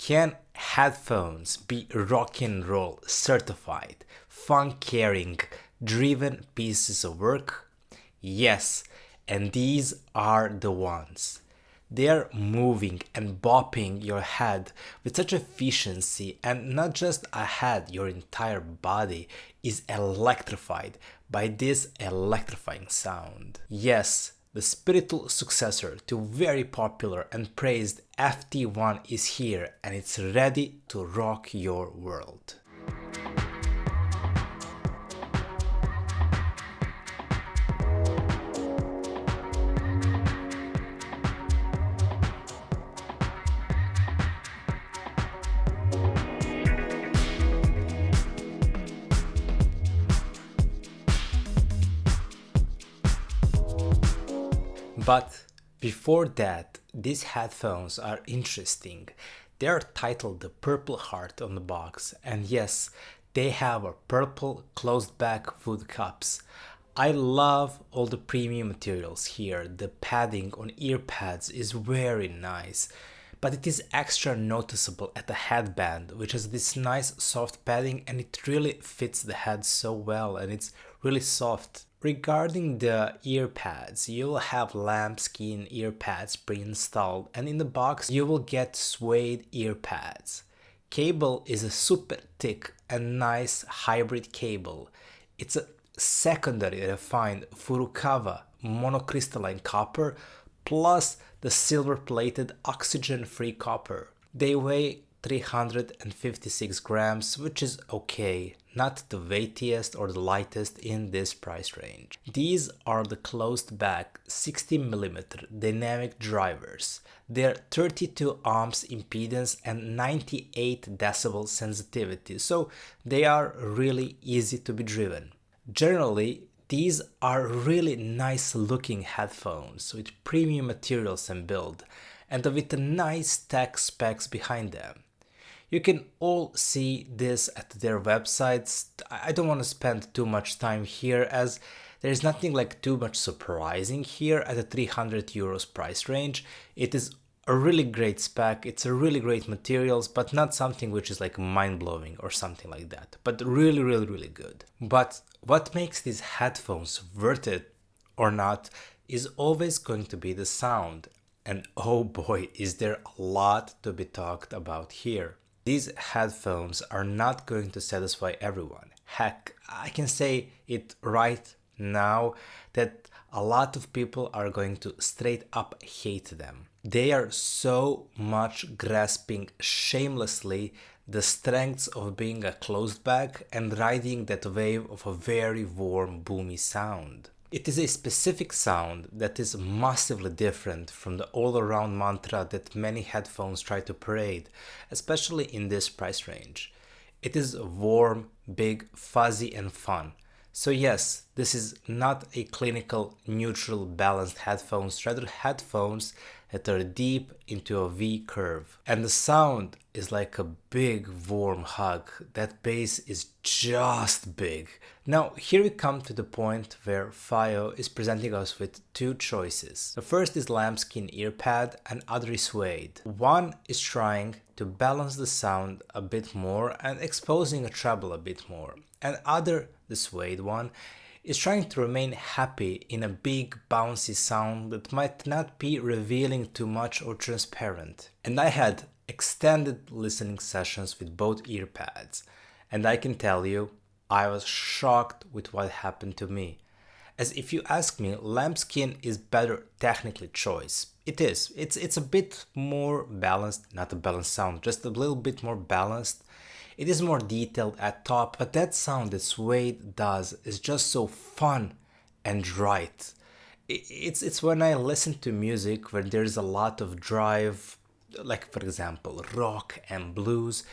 Can headphones be rock and roll certified, fun-carrying, driven pieces of work? Yes, and these are the ones. They are moving and bopping your head with such efficiency, and not just a head, your entire body is electrified by this electrifying sound. Yes, the spiritual successor to very popular and praised FT1 is here, and it's ready to rock your world. But before that, these headphones are interesting. They are titled the Purple Heart on the box, and yes, they have a purple closed back wood cups. I love all the premium materials here. The padding on ear pads is very nice, but it is extra noticeable at the headband, which has this nice soft padding, and it really fits the head so well, and it's really soft. Regarding the ear pads, you will have lambskin ear pads pre-installed, and in the box you will get suede ear pads. Cable is a super thick and nice hybrid cable. It's a secondary refined Furukawa monocrystalline copper plus the silver plated oxygen free copper. They weigh 356 grams, which is okay, not the weightiest or the lightest in this price range. These are the closed back 60mm dynamic drivers. They're 32 ohms impedance and 98 decibel sensitivity, so they are really easy to be driven. Generally, these are really nice looking headphones with premium materials and build, and with nice tech specs behind them. You can all see this at their websites. I don't want to spend too much time here, as there is nothing like too much surprising here at the 300 euros price range. It is a really great spec, it's a really great materials, but not something which is like mind-blowing or something like that, but really good. But what makes these headphones worth it or not is always going to be the sound. And oh boy, is there a lot to be talked about here. These headphones are not going to satisfy everyone. Heck, I can say it right now that a lot of people are going to straight up hate them. They are so much grasping shamelessly the strengths of being a closed back and riding that wave of a very warm, boomy sound. It is a specific sound that is massively different from the all-around mantra that many headphones try to parade, especially in this price range. It is warm, big, fuzzy and fun. So yes, this is not a clinical, neutral, balanced headphones, rather headphones that are deep into a V curve. And the sound is like a big warm hug. That bass is just big. Now here we come to the point where Fiio is presenting us with two choices. The first is lambskin ear pad and other is suede. One is trying to balance the sound a bit more and exposing a treble a bit more. And other, the suede one, is trying to remain happy in a big bouncy sound that might not be revealing too much or transparent. And I had extended listening sessions with both ear pads, and I can tell you, I was shocked with what happened to me. As if you ask me, lambskin is better technically choice. It is. It's a bit more balanced, not a balanced sound, just a little bit more balanced. It is more detailed at top, but that sound that suede does is just so fun and right. It's when I listen to music where there's a lot of drive, like for example rock and blues,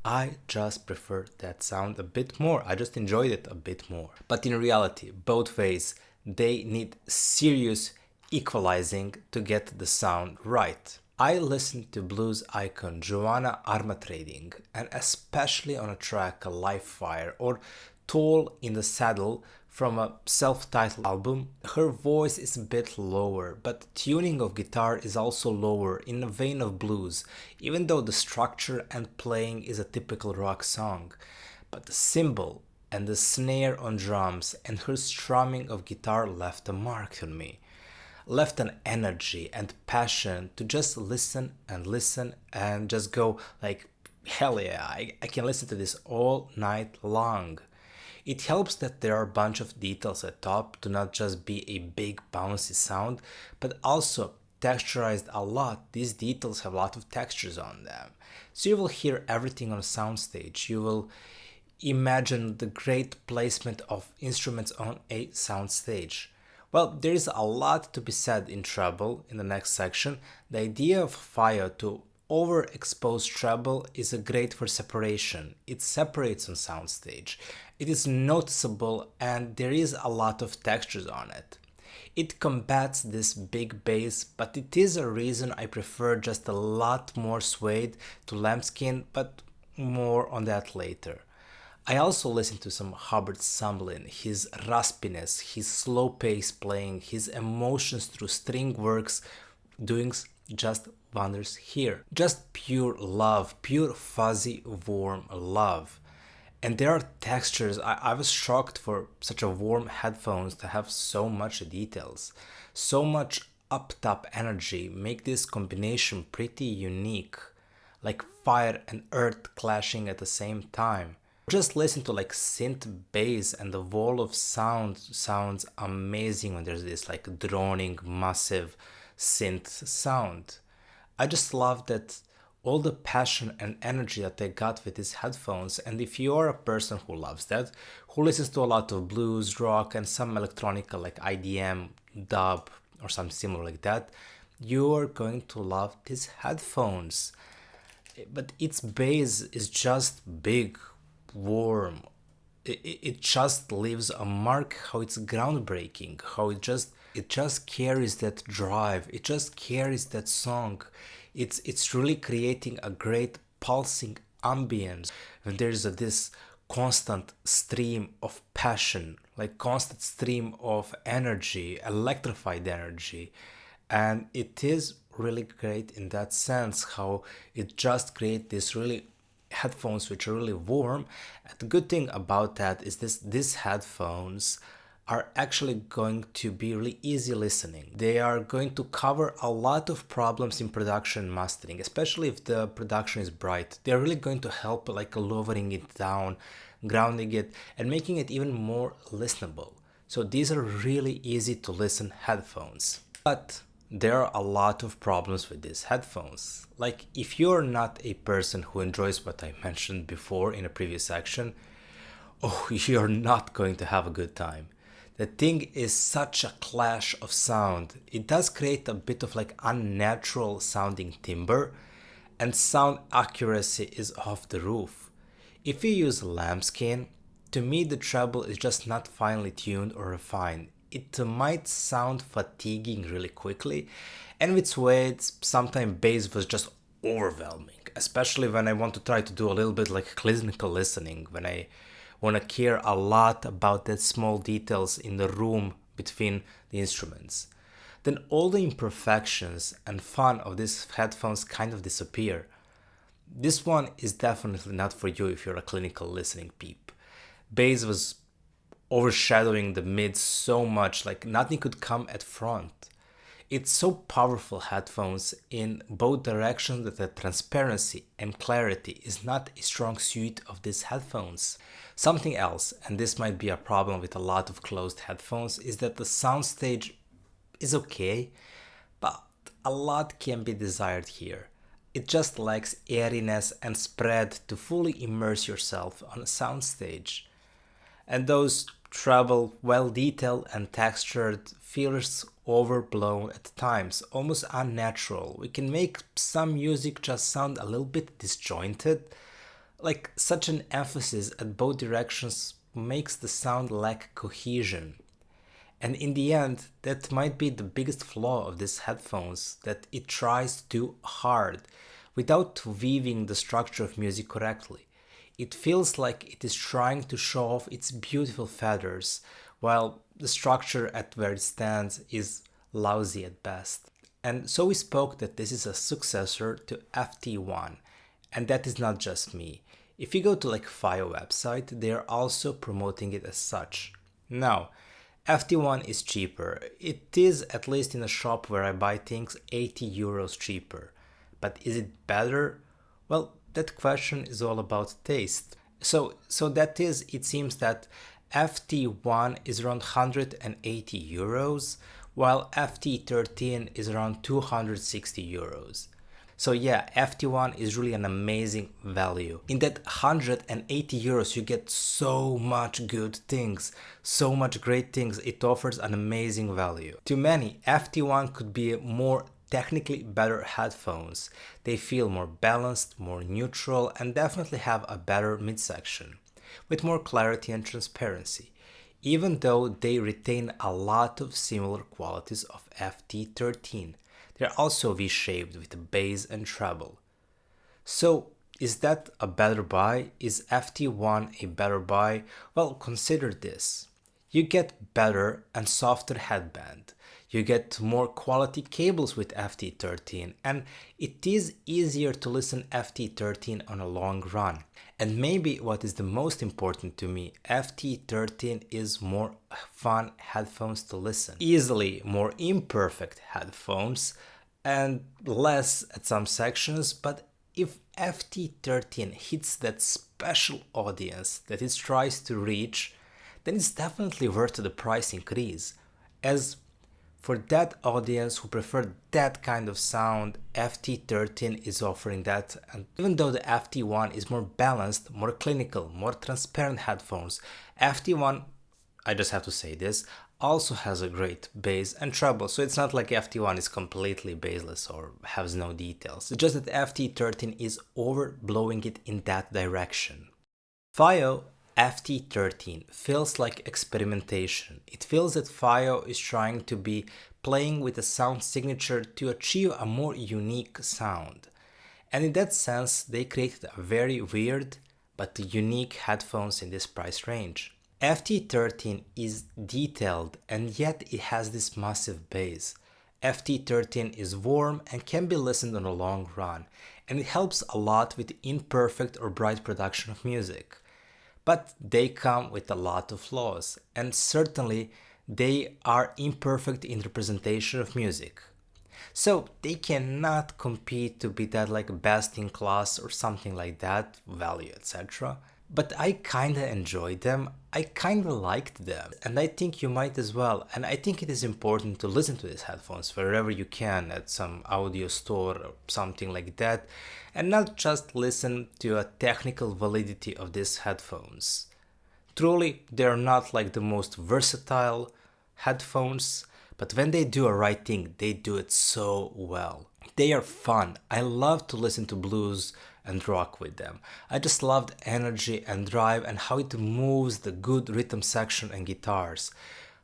I just prefer that sound a bit more. I just enjoyed it a bit more. But in reality, both ways, they need serious equalizing to get the sound right. I listened to blues icon Joanna Armatrading, and especially on a track Live Fire or Tall in the Saddle from a self-titled album. Her voice is a bit lower, but tuning of guitar is also lower in the vein of blues, even though the structure and playing is a typical rock song. But the cymbal and the snare on drums and her strumming of guitar left a mark on me. Left an energy and passion to just listen and just go like, hell yeah, I can listen to this all night long. It helps that there are a bunch of details at top to not just be a big bouncy sound, but also texturized a lot. These details have a lot of textures on them. So you will hear everything on a soundstage. You will imagine the great placement of instruments on a soundstage. Well, there is a lot to be said in treble in the next section. The idea of Fiio to overexposed treble is great for separation. It separates on soundstage. It is noticeable and there is a lot of textures on it. It combats this big bass, but it is a reason I prefer just a lot more suede to lambskin, but more on that later. I also listen to some Hubbard Sumlin, his raspiness, his slow pace playing, his emotions through string works, doing just wonders here. Just pure love, pure fuzzy, warm love. And there are textures. I was shocked for such a warm headphones to have so much details. So much up top energy make this combination pretty unique. Like fire and earth clashing at the same time. Just listen to like synth bass and the wall of sound sounds amazing when there's this like droning massive synth sound. I just love that all the passion and energy that they got with these headphones, and if you are a person who loves that, who listens to a lot of blues, rock and some electronica like IDM, dub or something similar like that, you are going to love these headphones. But its bass is just big, warm. It just leaves a mark how it's groundbreaking, how it just carries that drive, it just carries that song. It's really creating a great pulsing ambience when there's this constant stream of passion, like constant stream of energy, electrified energy. And it is really great in that sense how it just creates this really headphones which are really warm. And the good thing about that is these headphones are actually going to be really easy listening. They are going to cover a lot of problems in production and mastering, especially if the production is bright. They're really going to help like lowering it down, grounding it, and making it even more listenable. So these are really easy to listen headphones. But there are a lot of problems with these headphones. Like if you're not a person who enjoys what I mentioned before in a previous section, oh, you're not going to have a good time. The thing is such a clash of sound. It does create a bit of like unnatural sounding timbre, and sound accuracy is off the roof. If you use lambskin, to me the treble is just not finely tuned or refined. It might sound fatiguing really quickly, and with suede, sometimes bass was just overwhelming, especially when I want to try to do a little bit like clinical listening, when I want to care a lot about the small details in the room between the instruments. Then all the imperfections and fun of these headphones kind of disappear. This one is definitely not for you if you're a clinical listening peep. Bass was overshadowing the mid so much, like nothing could come at front. It's so powerful headphones in both directions that the transparency and clarity is not a strong suit of these headphones. Something else, and this might be a problem with a lot of closed headphones, is that the soundstage is okay, but a lot can be desired here. It just lacks airiness and spread to fully immerse yourself on a soundstage. And those treble, well detailed and textured, feels overblown at times, almost unnatural. We can make some music just sound a little bit disjointed. Like such an emphasis at both directions makes the sound lack cohesion. And in the end, that might be the biggest flaw of these headphones, that it tries too hard without weaving the structure of music correctly. It feels like it is trying to show off its beautiful feathers while the structure at where it stands is lousy at best. And so we spoke that this is a successor to FT1, and that is not just me. If you go to like Fiio website, they are also promoting it as such. Now, FT1 is cheaper. It is, at least in a shop where I buy things, 80 euros cheaper. But is it better? Well, that question is all about taste. So that is, it seems that FT1 is around 180 euros, while FT13 is around 260 euros. So yeah, FT1 is really an amazing value. In that 180 euros, you get so much good things, so much great things. It offers an amazing value. To many, FT1 could be more technically better headphones. They feel more balanced, more neutral, and definitely have a better midsection, with more clarity and transparency, even though they retain a lot of similar qualities of FT13. They're also V-shaped with the bass and treble. So, is that a better buy? Is FT1 a better buy? Well, consider this. You get better and softer headband. You get more quality cables with FT13, and it is easier to listen FT13 on a long run. And maybe what is the most important to me, FT13 is more fun headphones to listen. Easily more imperfect headphones and less at some sections, but if FT13 hits that special audience that it tries to reach, then it's definitely worth the price increase. As for that audience who prefer that kind of sound, FT13 is offering that, and even though the FT1 is more balanced, more clinical, more transparent headphones, FT1, I just have to say this, also has a great bass and treble, so it's not like FT1 is completely bassless or has no details. It's just that FT13 is overblowing it in that direction. Fiio FT13 feels like experimentation. It feels that Fiio is trying to be playing with a sound signature to achieve a more unique sound. And in that sense, they created a very weird but unique headphones in this price range. FT13 is detailed and yet it has this massive bass. FT13 is warm and can be listened on a long run, and it helps a lot with imperfect or bright production of music. But they come with a lot of flaws, and certainly they are imperfect in representation of music. So they cannot compete to be that like best in class or something like that, value, etc. But I kinda enjoyed them, I kinda liked them, and I think you might as well. And I think it is important to listen to these headphones wherever you can, at some audio store or something like that, and not just listen to a technical validity of these headphones. Truly, they are not like the most versatile headphones, but when they do a right thing, they do it so well. They are fun. I love to listen to blues and rock with them. I just love the energy and drive and how it moves the good rhythm section and guitars.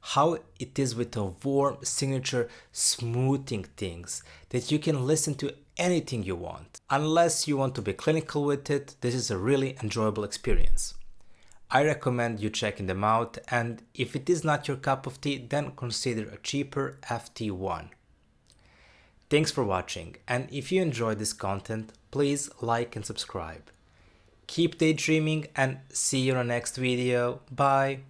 How it is with a warm signature smoothing things that you can listen to anything you want. Unless you want to be clinical with it, this is a really enjoyable experience. I recommend you checking them out, and if it is not your cup of tea, then consider a cheaper FT1. Thanks for watching, and if you enjoyed this content, please like and subscribe. Keep daydreaming and see you in the next video. Bye!